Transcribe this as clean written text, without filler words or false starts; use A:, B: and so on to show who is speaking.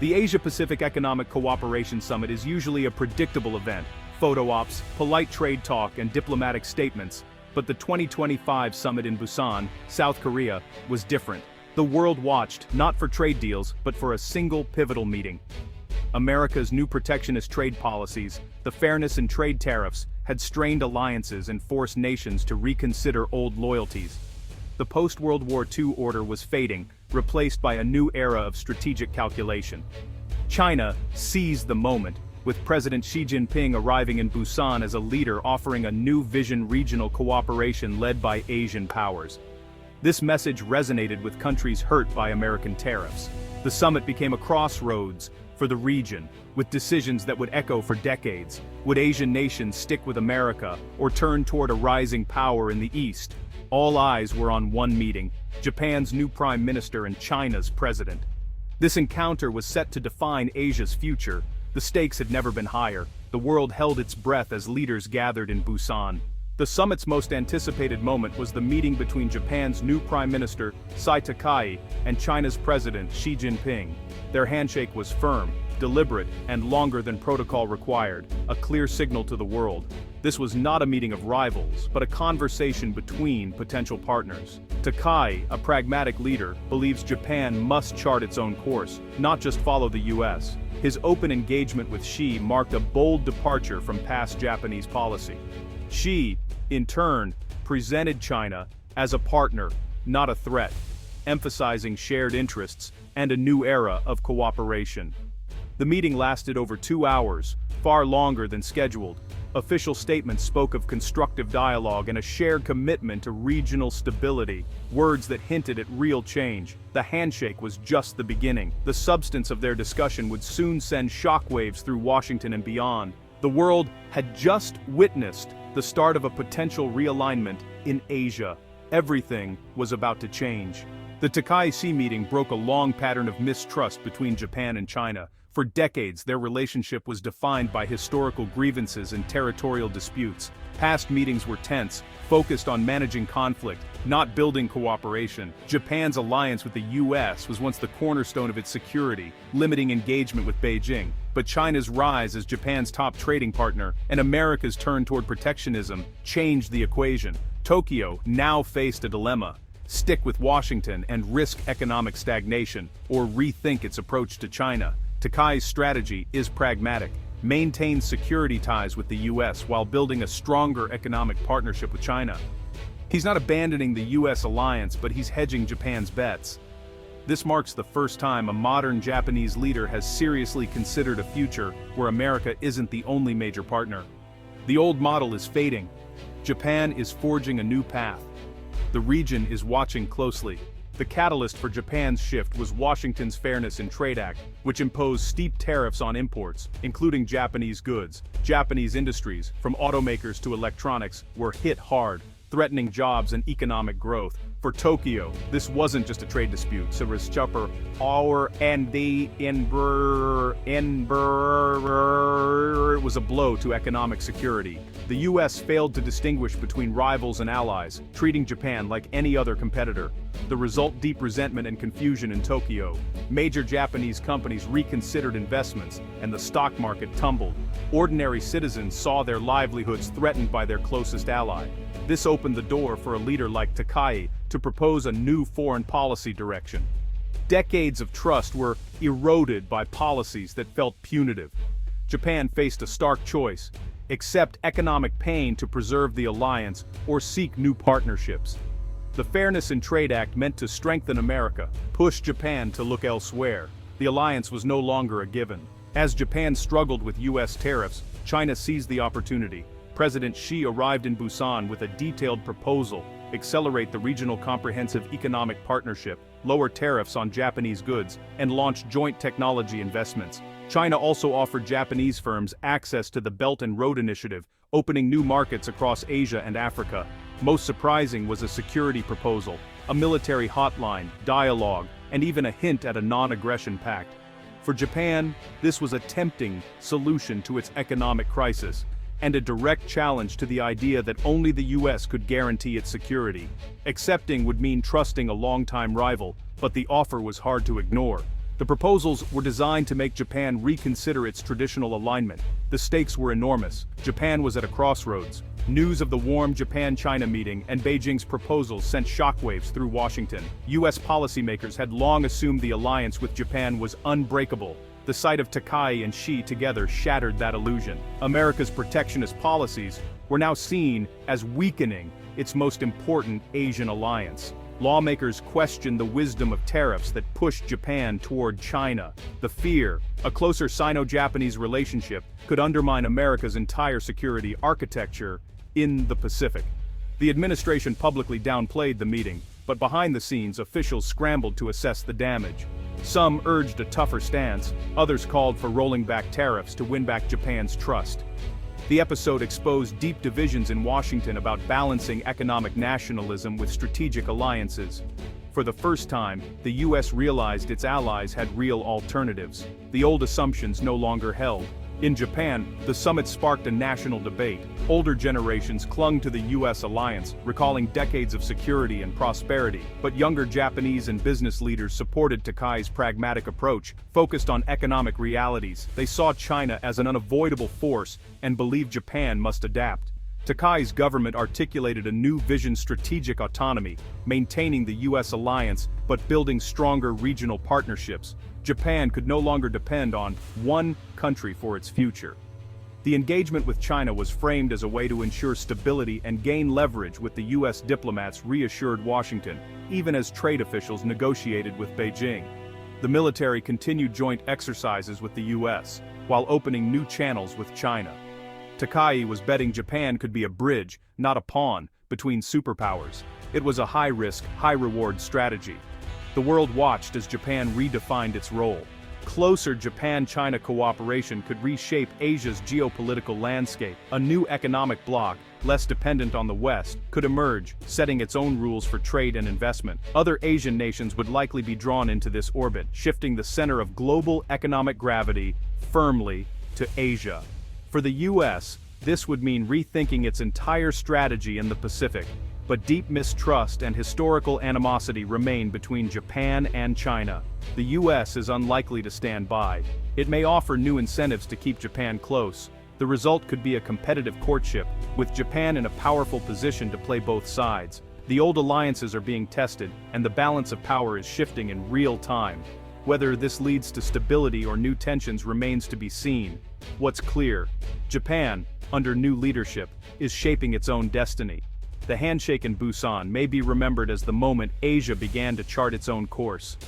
A: The Asia-Pacific Economic Cooperation Summit is usually a predictable event, photo ops, polite trade talk, and diplomatic statements, but the 2025 summit in Busan, South Korea, was different. The world watched, not for trade deals, but for a single pivotal meeting. America's new protectionist trade policies, the fairness in trade tariffs, had strained alliances and forced nations to reconsider old loyalties. The post-World War II order was fading, replaced by a new era of strategic calculation. China seized the moment, with President Xi Jinping arriving in Busan as a leader offering a new vision: regional cooperation led by Asian powers. This message resonated with countries hurt by American tariffs. The summit became a crossroads for the region, with decisions that would echo for decades. Would Asian nations stick with America or turn toward a rising power in the East? All eyes were on one meeting: Japan's new prime minister and China's president. This encounter was set to define Asia's future. The stakes had never been higher. The world held its breath as leaders gathered in Busan. The summit's most anticipated moment was the meeting between Japan's new prime minister, Takai, and China's president, Xi Jinping. Their handshake was firm, deliberate, and longer than protocol required, a clear signal to the world. This was not a meeting of rivals, but a conversation between potential partners. Takai, a pragmatic leader, believes Japan must chart its own course, not just follow the US. His open engagement with Xi marked a bold departure from past Japanese policy. Xi, in turn, presented China as a partner, not a threat, emphasizing shared interests and a new era of cooperation. The meeting lasted over 2 hours, far longer than scheduled. Official statements spoke of constructive dialogue and a shared commitment to regional stability, words that hinted at real change. The handshake was just the beginning. The substance of their discussion would soon send shockwaves through Washington and beyond. The world had just witnessed the start of a potential realignment in Asia. Everything was about to change. The Takai-Xi meeting broke a long pattern of mistrust between Japan and China. For decades, their relationship was defined by historical grievances and territorial disputes. Past meetings were tense, focused on managing conflict, not building cooperation. Japan's alliance with the US was once the cornerstone of its security, limiting engagement with Beijing. But China's rise as Japan's top trading partner and America's turn toward protectionism changed the equation. Tokyo now faced a dilemma: stick with Washington and risk economic stagnation, or rethink its approach to China. Takai's strategy is pragmatic: maintain security ties with the US while building a stronger economic partnership with China. He's not abandoning the US alliance, but he's hedging Japan's bets. This marks the first time a modern Japanese leader has seriously considered a future where America isn't the only major partner. The old model is fading. Japan is forging a new path. The region is watching closely. The catalyst for Japan's shift was Washington's Fairness in Trade Act, which imposed steep tariffs on imports, including Japanese goods. Japanese industries, from automakers to electronics, were hit hard, threatening jobs and economic growth. For Tokyo, this wasn't just a trade dispute, so it was it was a blow to economic security. The US failed to distinguish between rivals and allies, treating Japan like any other competitor. The result: deep resentment and confusion in Tokyo. Major Japanese companies reconsidered investments, and the stock market tumbled. Ordinary citizens saw their livelihoods threatened by their closest ally. This opened the door for a leader like Takai to propose a new foreign policy direction. Decades of trust were eroded by policies that felt punitive. Japan faced a stark choice: accept economic pain to preserve the alliance, or seek new partnerships. The Fairness in Trade Act meant to strengthen America, push Japan to look elsewhere. The alliance was no longer a given. As Japan struggled with US tariffs, China seized the opportunity. President Xi arrived in Busan with a detailed proposal: accelerate the regional comprehensive economic partnership, lower tariffs on Japanese goods, and launch joint technology investments. China also offered Japanese firms access to the Belt and Road Initiative, opening new markets across Asia and Africa. Most surprising was a security proposal, a military hotline, dialogue, and even a hint at a non-aggression pact. For Japan, this was a tempting solution to its economic crisis, and a direct challenge to the idea that only the US could guarantee its security. Accepting would mean trusting a longtime rival, but the offer was hard to ignore. The proposals were designed to make Japan reconsider its traditional alignment. The stakes were enormous. Japan was at a crossroads. News of the warm Japan-China meeting and Beijing's proposals sent shockwaves through Washington. U.S. policymakers had long assumed the alliance with Japan was unbreakable. The sight of Takai and Xi together shattered that illusion. America's protectionist policies were now seen as weakening its most important Asian alliance. Lawmakers questioned the wisdom of tariffs that pushed Japan toward China. The fear, a closer Sino-Japanese relationship, could undermine America's entire security architecture in the Pacific. The administration publicly downplayed the meeting, but behind the scenes officials scrambled to assess the damage. Some urged a tougher stance, others called for rolling back tariffs to win back Japan's trust. The episode exposed deep divisions in Washington about balancing economic nationalism with strategic alliances. For the first time, the U.S. realized its allies had real alternatives. The old assumptions no longer held. In Japan, the summit sparked a national debate. Older generations clung to the U.S. alliance, recalling decades of security and prosperity, but younger Japanese and business leaders supported Takai's pragmatic approach, focused on economic realities. They saw China as an unavoidable force and believed Japan must adapt. Takai's government articulated a new vision: strategic autonomy, maintaining the U.S. alliance but building stronger regional partnerships. Japan could no longer depend on one country for its future. The engagement with China was framed as a way to ensure stability and gain leverage, with the U.S. diplomats reassured Washington, even as trade officials negotiated with Beijing. The military continued joint exercises with the U.S., while opening new channels with China. Takai was betting Japan could be a bridge, not a pawn, between superpowers. It was a high-risk, high-reward strategy. The world watched as Japan redefined its role. Closer Japan-China cooperation could reshape Asia's geopolitical landscape. A new economic bloc, less dependent on the West, could emerge, setting its own rules for trade and investment. Other Asian nations would likely be drawn into this orbit, shifting the center of global economic gravity firmly to Asia. For the U.S., this would mean rethinking its entire strategy in the Pacific. But deep mistrust and historical animosity remain between Japan and China. The U.S. is unlikely to stand by. It may offer new incentives to keep Japan close. The result could be a competitive courtship, with Japan in a powerful position to play both sides. The old alliances are being tested, and the balance of power is shifting in real time. Whether this leads to stability or new tensions remains to be seen. What's clear: Japan, under new leadership, is shaping its own destiny. The handshake in Busan may be remembered as the moment Asia began to chart its own course.